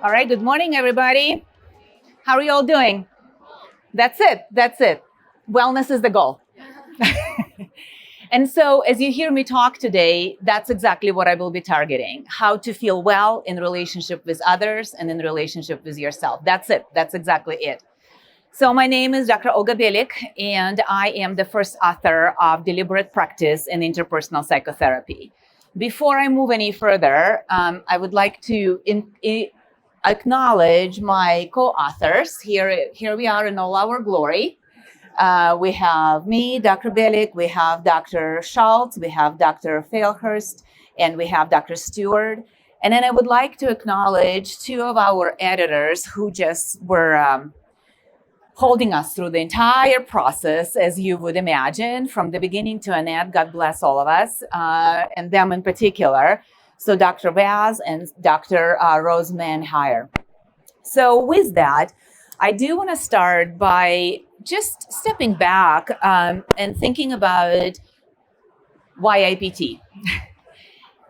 All right, good morning, everybody. How are you all doing? That's it. That's it. Wellness is the goal. And so, as you hear me talk today, that's exactly what I will be targeting: how to feel well in relationship with others and in relationship with yourself. That's it. That's exactly it. So, my name is Dr. Olga Bielik, and I am the first author of Deliberate Practice in Interpersonal Psychotherapy. Before I move any further, I would like to acknowledge my co-authors. Here we are in all our glory. We have me, Dr. Bielik, we have Dr. Schultz, we have Dr. Failhurst, and we have Dr. Stewart. And then I would like to acknowledge two of our editors who just were holding us through the entire process, as you would imagine, from the beginning to an end. God bless all of us, and them in particular. So Dr. Vaz and Dr. Rose Manhire. So with that, I do want to start by just stepping back and thinking about why IPT.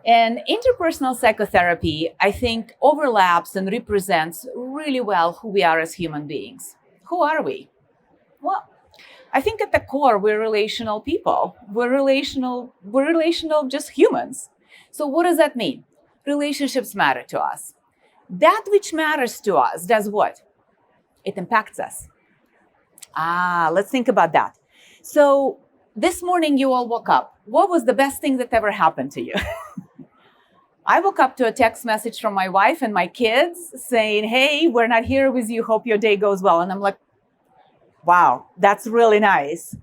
And interpersonal psychotherapy, I think, overlaps and represents really well who we are as human beings. Who are we? Well, I think at the core, we're relational people. We're relational just humans. So what does that mean? Relationships matter to us. That which matters to us does what? It impacts us. Let's think about that. So this morning you all woke up. What was the best thing that ever happened to you? I woke up to a text message from my wife and my kids saying, hey, we're not here with you. Hope your day goes well. And I'm like, wow, that's really nice.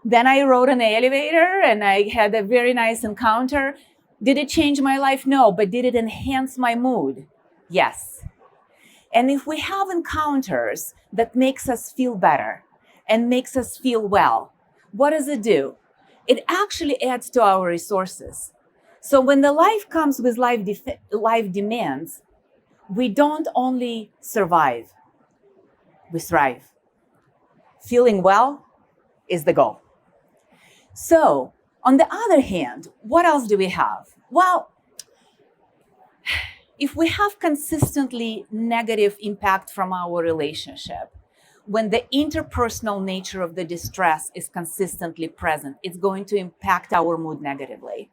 Then I rode in the elevator and I had a very nice encounter. Did it change my life? No, but did it enhance my mood? Yes. And if we have encounters that makes us feel better and makes us feel well, what does it do? It actually adds to our resources. So when the life comes with life demands, we don't only survive, we thrive. Feeling well is the goal. So on the other hand, what else do we have? Well, if we have consistently negative impact from our relationship, when the interpersonal nature of the distress is consistently present, it's going to impact our mood negatively.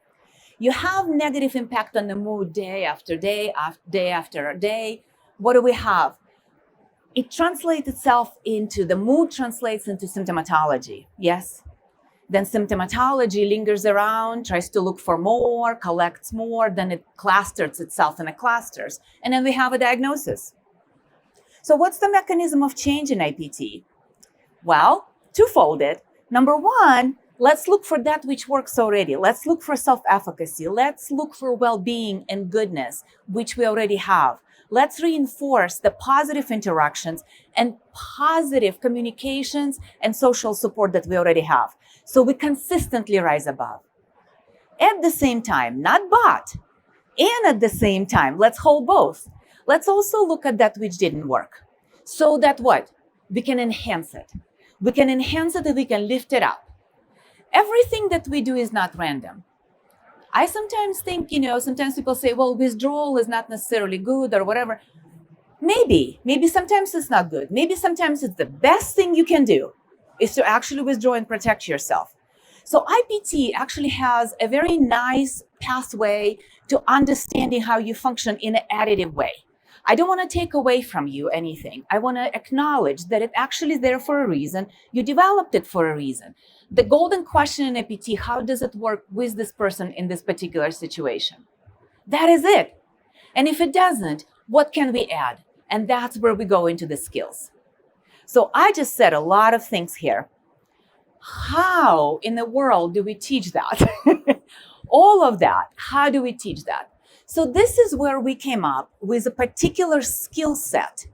You have negative impact on the mood day after day, day after day. What do we have? It translates itself into, the mood translates into symptomatology, yes? Then symptomatology lingers around, tries to look for more, collects more, then it clusters itself in a clusters. And then we have a diagnosis. So what's the mechanism of change in IPT? Well, twofolded. Number one, let's look for that which works already. Let's look for self-efficacy. Let's look for well-being and goodness, which we already have. Let's reinforce the positive interactions and positive communications and social support that we already have. So we consistently rise above. At the same time, not but, and at the same time, let's hold both. Let's also look at that which didn't work. So that what? We can enhance it. We can enhance it and we can lift it up. Everything that we do is not random. I sometimes think, sometimes people say, well, withdrawal is not necessarily good or whatever. Maybe sometimes it's not good. Maybe sometimes it's the best thing you can do is to actually withdraw and protect yourself. So IPT actually has a very nice pathway to understanding how you function in an additive way. I don't want to take away from you anything. I want to acknowledge that it actually is there for a reason. You developed it for a reason. The golden question in APT, how does it work with this person in this particular situation? That is it. And if it doesn't, what can we add? And that's where we go into the skills. So I just said a lot of things here. How in the world do we teach that? All of that, how do we teach that? So this is where we came up with a particular skill set.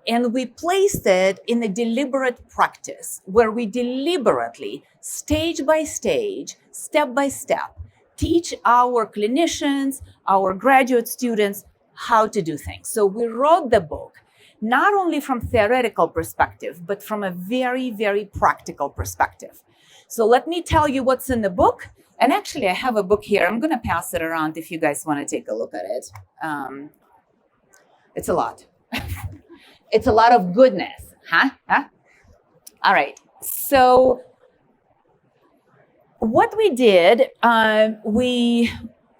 And we placed it in a deliberate practice where we deliberately, stage by stage, step by step, teach our clinicians, our graduate students how to do things. So we wrote the book, not only from theoretical perspective, but from a very, very practical perspective. So let me tell you what's in the book, And actually, I have a book here. I'm going to pass it around if you guys want to take a look at it. It's a lot. It's a lot of goodness. Huh? All right. So what we did,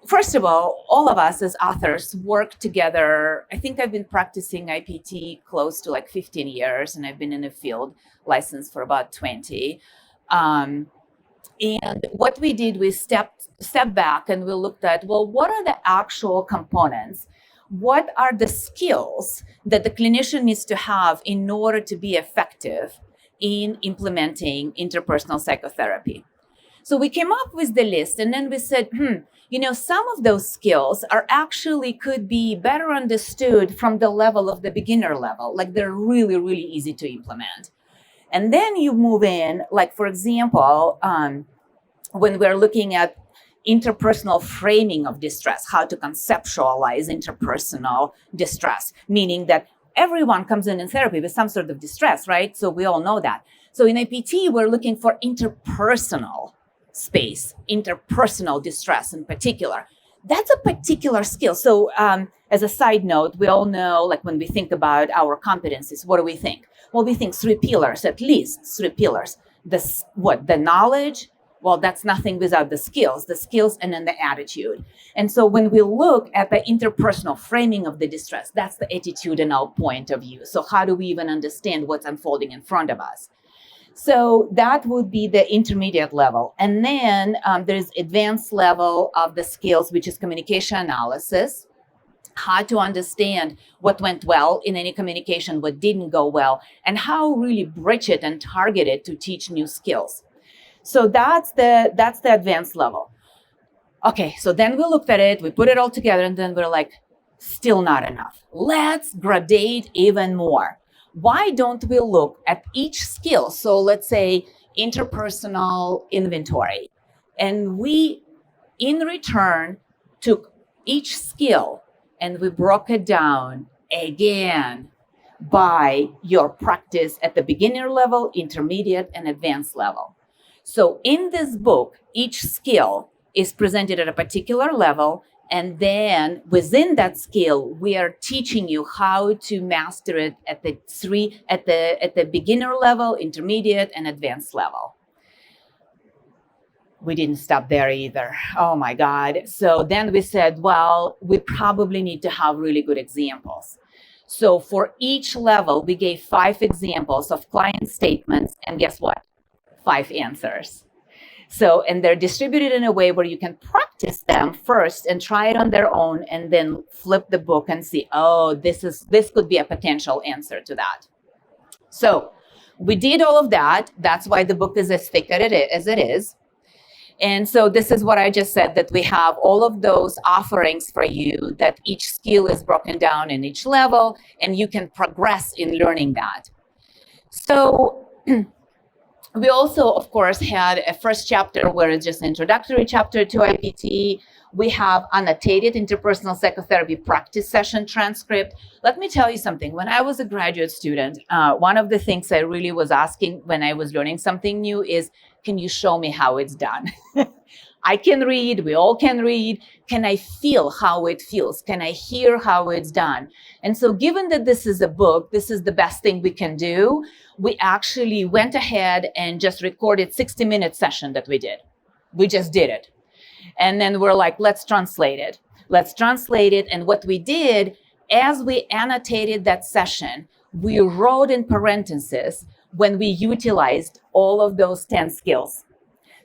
first of all of us as authors work together. I think I've been practicing IPT close to like 15 years, and I've been in the field licensed for about 20. And what we did, we stepped back and we looked at, well, what are the actual components? What are the skills that the clinician needs to have in order to be effective in implementing interpersonal psychotherapy? So we came up with the list, and then we said, some of those skills are actually could be better understood from the level of the beginner level. Like they're really, really easy to implement. And then you move in, like, for example, when we're looking at interpersonal framing of distress, how to conceptualize interpersonal distress, meaning that everyone comes in therapy with some sort of distress, right? So we all know that. So in IPT, we're looking for interpersonal space, interpersonal distress in particular. That's a particular skill. So as a side note, we all know, like when we think about our competencies, what do we think? Well, we think three pillars, at least three pillars. The knowledge? Well, that's nothing without the skills and then the attitude. And so when we look at the interpersonal framing of the distress, that's the attitudinal point of view. So how do we even understand what's unfolding in front of us? So that would be the intermediate level. And then there's advanced level of the skills, which is communication analysis, how to understand what went well in any communication, what didn't go well, and how really bridge it and target it to teach new skills. So that's the advanced level. Okay, so then we looked at it, we put it all together, and then we're like, still not enough. Let's gradate even more. Why don't we look at each skill? So let's say interpersonal inventory. And we, in return, took each skill and we broke it down again by your practice at the beginner level, intermediate, and advanced level. So in this book, each skill is presented at a particular level. And then within that skill, we are teaching you how to master it at the beginner level, intermediate, and advanced level. We didn't stop there either. Oh my God. So then we said, well, we probably need to have really good examples. So for each level, we gave 5 examples of client statements, and guess what? 5 answers. So, and they're distributed in a way where you can practice them first and try it on their own, and then flip the book and see, oh, this could be a potential answer to that. So we did all of that. That's why the book is as thick as it is. And so this is what I just said, that we have all of those offerings for you, that each skill is broken down in each level, and you can progress in learning that. So we also, of course, had a first chapter where it's just an introductory chapter to IPT. We have annotated interpersonal psychotherapy practice session transcript. Let me tell you something. When I was a graduate student, one of the things I really was asking when I was learning something new is, can you show me how it's done? I can read, we all can read. Can I feel how it feels? Can I hear how it's done? And so given that this is a book, this is the best thing we can do. We actually went ahead and just recorded 60-minute session that we did. We just did it. And then we're like, let's translate it. Let's translate it. And what we did, as we annotated that session, we wrote in parentheses when we utilized all of those 10 skills.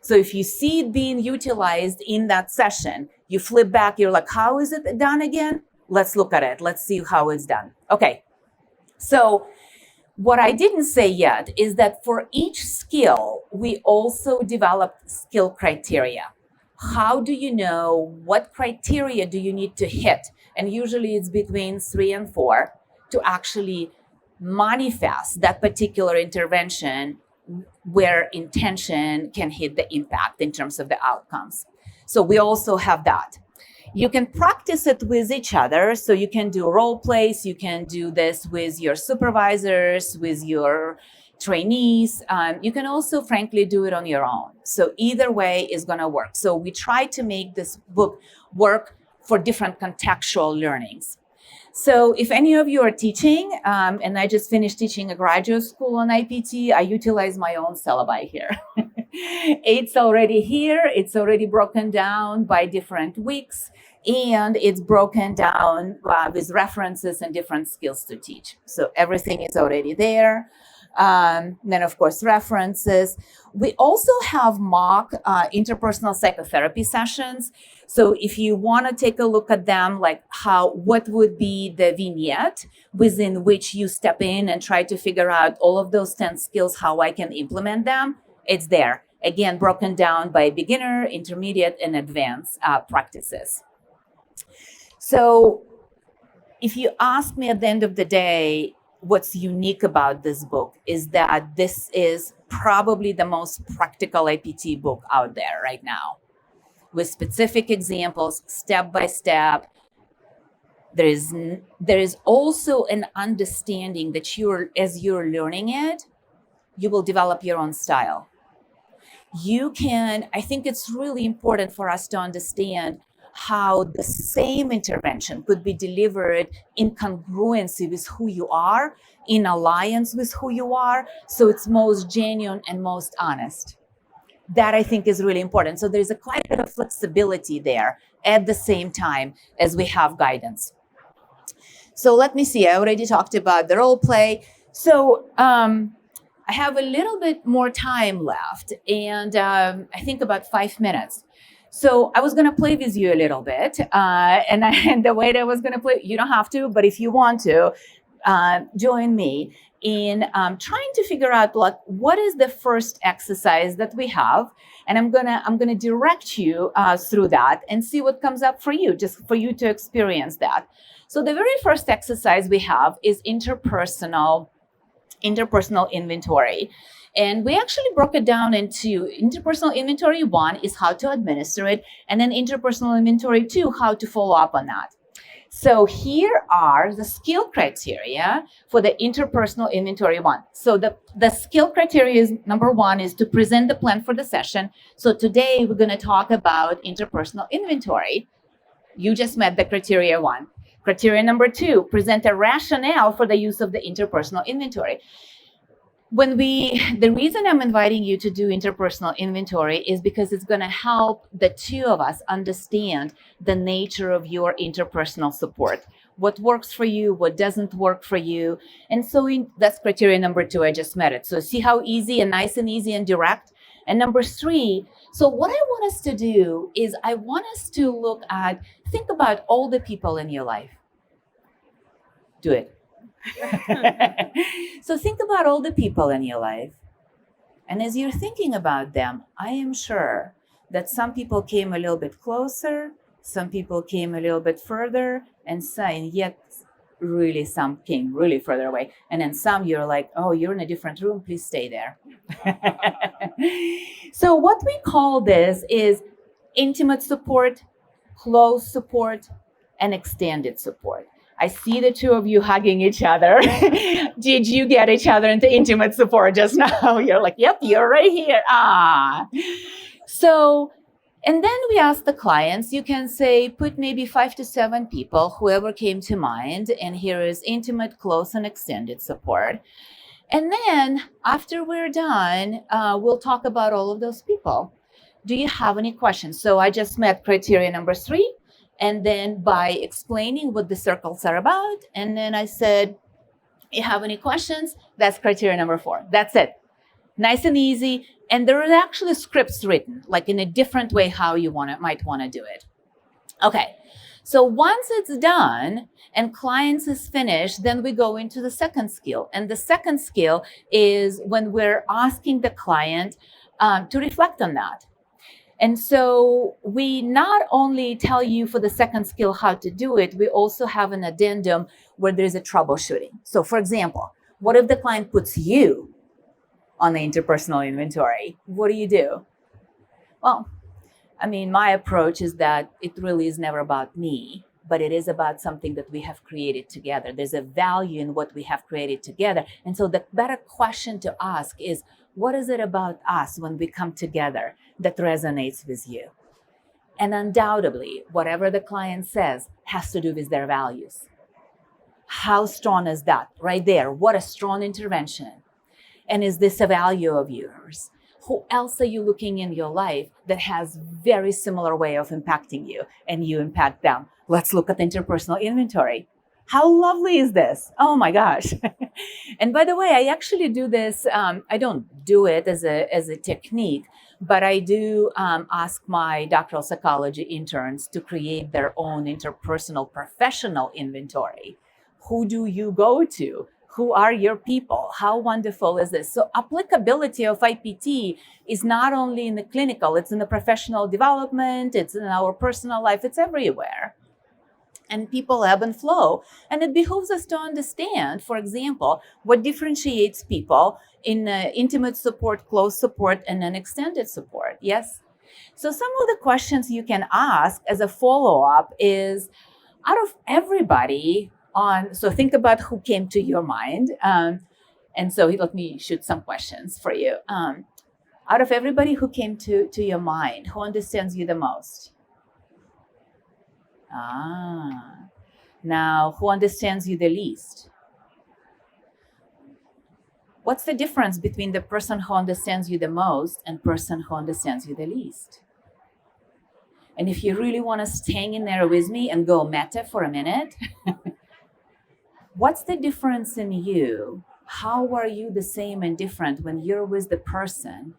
So if you see it being utilized in that session, you flip back, you're like, how is it done again? Let's look at it. Let's see how it's done. Okay. So what I didn't say yet is that for each skill, we also developed skill criteria. How do you know what criteria do you need to hit? And usually it's between 3 and 4 to actually manifest that particular intervention where intention can hit the impact in terms of the outcomes. So we also have that. You can practice it with each other. So you can do role plays. You can do this with your supervisors, with your trainees. You can also, frankly, do it on your own. So either way is going to work. So we try to make this book work for different contextual learnings. So if any of you are teaching, and I just finished teaching a graduate school on IPT, I utilize my own syllabi here. It's already here. It's already broken down by different weeks, and it's broken down with references and different skills to teach. So everything is already there. Then, of course, references. We also have mock interpersonal psychotherapy sessions. So if you want to take a look at them, like what would be the vignette within which you step in and try to figure out all of those 10 skills, how I can implement them, it's there. Again, broken down by beginner, intermediate, and advanced practices. So if you ask me at the end of the day, what's unique about this book is that this is probably the most practical IPT book out there right now, with specific examples, step by step. There is also an understanding that as you're learning it, you will develop your own style. I think it's really important for us to understand how the same intervention could be delivered in congruency with who you are, in alliance with who you are, so it's most genuine and most honest. That I think is really important. So there's quite a bit of flexibility there at the same time as we have guidance. So let me see, I already talked about the role play. So I have a little bit more time left, and I think about 5 minutes. So I was going to play with you a little bit, and the way that I was going to play, you don't have to, but if you want to, join me in trying to figure out what is the first exercise that we have, and I'm gonna direct you through that and see what comes up for you, just for you to experience that. So the very first exercise we have is interpersonal inventory. And we actually broke it down into interpersonal inventory 1 is how to administer it, and then interpersonal inventory 2, how to follow up on that. So here are the skill criteria for the interpersonal inventory 1. So the skill criteria is number 1 is to present the plan for the session. So today we're going to talk about interpersonal inventory. You just met the criteria 1. Criteria number 2, present a rationale for the use of the interpersonal inventory. The reason I'm inviting you to do interpersonal inventory is because it's going to help the two of us understand the nature of your interpersonal support, what works for you, what doesn't work for you. And so that's criteria number 2, I just met it. So see how easy and nice and easy and direct. And number 3, so what I want us to do is I want us to think about all the people in your life. Do it. So think about all the people in your life. And as you're thinking about them, I am sure that some people came a little bit closer, some people came a little bit further, and yet really some came really further away. And then some you're like, oh, you're in a different room, please stay there. So what we call this is intimate support, close support, and extended support. I see the two of you hugging each other. Did you get each other into intimate support just now? You're like, yep, you're right here. So, and then we ask the clients, you can say, put maybe 5 to 7 people, whoever came to mind, and here is intimate, close, and extended support. And then after we're done, we'll talk about all of those people. Do you have any questions? So I just met criteria number 3. And then by explaining what the circles are about, and then I said, you have any questions? That's criteria number 4. That's it. Nice and easy. And there are actually scripts written, like in a different way how you might want to do it. Okay. So once it's done and clients is finished, then we go into the second skill. And the second skill is when we're asking the client to reflect on that. And so we not only tell you for the second skill how to do it, we also have an addendum where there's a troubleshooting. So for example, what if the client puts you on the interpersonal inventory? What do you do? Well, I mean, my approach is that it really is never about me, but it is about something that we have created together. There's a value in what we have created together. And so the better question to ask is, what is it about us when we come together that resonates with you? And undoubtedly, whatever the client says has to do with their values. How strong is that? Right there. What a strong intervention. And is this a value of yours? Who else are you looking in your life that has very similar way of impacting you and you impact them? Let's look at the interpersonal inventory. How lovely is this? Oh my gosh. And by the way, I actually do this. I don't do it as a technique, but I do ask my doctoral psychology interns to create their own interpersonal professional inventory. Who do you go to? Who are your people? How wonderful is this? So applicability of IPT is not only in the clinical, it's in the professional development, it's in our personal life, it's everywhere. And people ebb and flow. And it behooves us to understand, for example, what differentiates people in intimate support, close support, and then extended support. Yes? So some of the questions you can ask as a follow-up is, out of everybody so think about who came to your mind. And so let me shoot some questions for you. Out of everybody who came to your mind, who understands you the most? Now, who understands you the least? What's the difference between the person who understands you the most and person who understands you the least? And if you really want to hang in there with me and go meta for a minute, what's the difference in you? How are you the same and different when you're with the person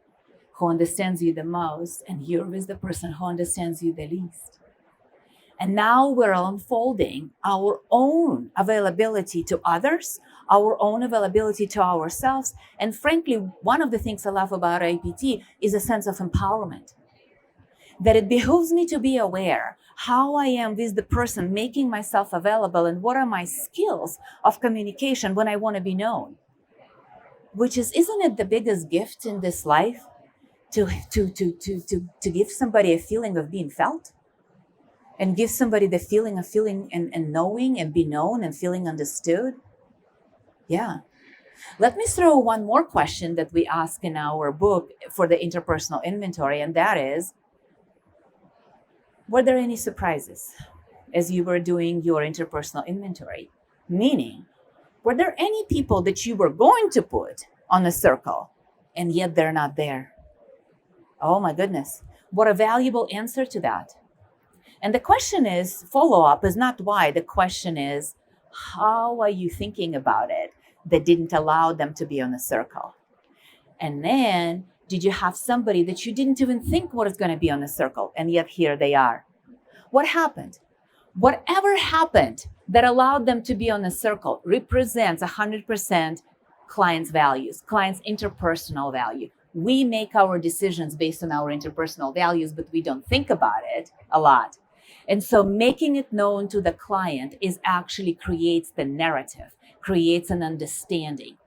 who understands you the most and you're with the person who understands you the least? And now we're unfolding our own availability to others, our own availability to ourselves. And frankly, one of the things I love about IPT is a sense of empowerment. That it behooves me to be aware how I am with the person, making myself available, and what are my skills of communication when I want to be known. Which is, isn't it the biggest gift in this life to give somebody a feeling of being felt? And give somebody the feeling of feeling and knowing and be known and feeling understood? Yeah. Let me throw one more question that we ask in our book for the interpersonal inventory, and that is, were there any surprises as you were doing your interpersonal inventory? Meaning, were there any people that you were going to put on a circle and yet they're not there? Oh my goodness. What a valuable answer to that. And the question is, follow-up is not why. The question is, how are you thinking about it that didn't allow them to be on the circle? And then, did you have somebody that you didn't even think was going to be on the circle, and yet here they are? What happened? Whatever happened that allowed them to be on the circle represents 100% client's values, client's interpersonal value. We make our decisions based on our interpersonal values, but we don't think about it a lot. And so making it known to the client actually creates the narrative, creates an understanding.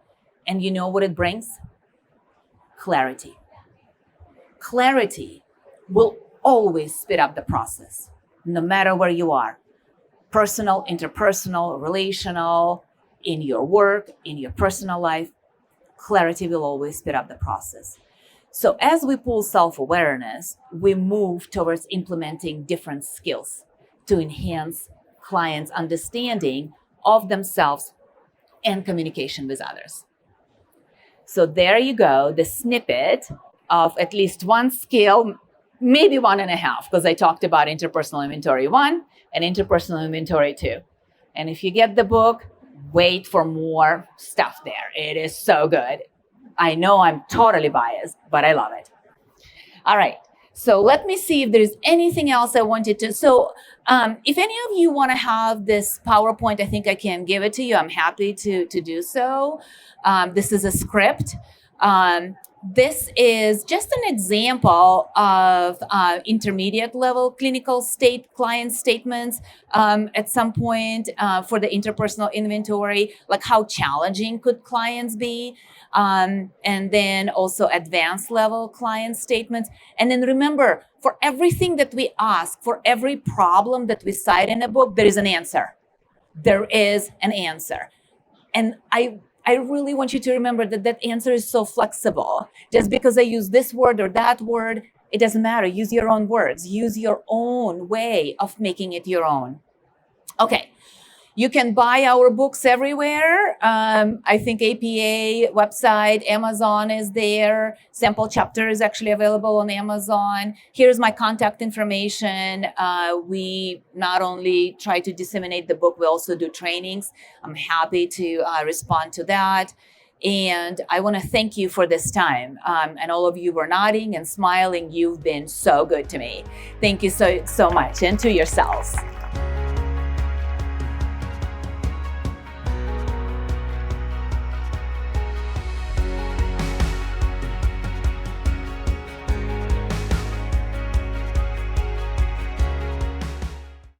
And you know what it brings? Clarity. Clarity will always speed up the process, no matter where you are. Personal, interpersonal, relational, in your work, in your personal life, clarity will always speed up the process. So as we pull self-awareness, we move towards implementing different skills to enhance clients' understanding of themselves and communication with others. So there you go, the snippet of at least one skill, maybe 1.5, because I talked about interpersonal inventory 1 and interpersonal inventory 2. And if you get the book, wait for more stuff there. It is so good. I know I'm totally biased, but I love it. All right. So let me see if there's anything else I wanted to. So if any of you want to have this PowerPoint, I think I can give it to you. I'm happy to do so. This is a script. This is just an example of intermediate level clinical state client statements at some point for the interpersonal inventory, like how challenging could clients be, and then also advanced level client statements. And then remember, for everything that we ask, for every problem that we cite in a book, there is an answer. There is an answer. And I really want you to remember that that answer is so flexible. Just because I use this word or that word, it doesn't matter. Use your own words. Use your own way of making it your own. Okay. You can buy our books everywhere. I think APA website, Amazon is there. Sample chapter is actually available on Amazon. Here's my contact information. We not only try to disseminate the book, we also do trainings. I'm happy to respond to that. And I want to thank you for this time. And all of you were nodding and smiling. You've been so good to me. Thank you so much, and to yourselves.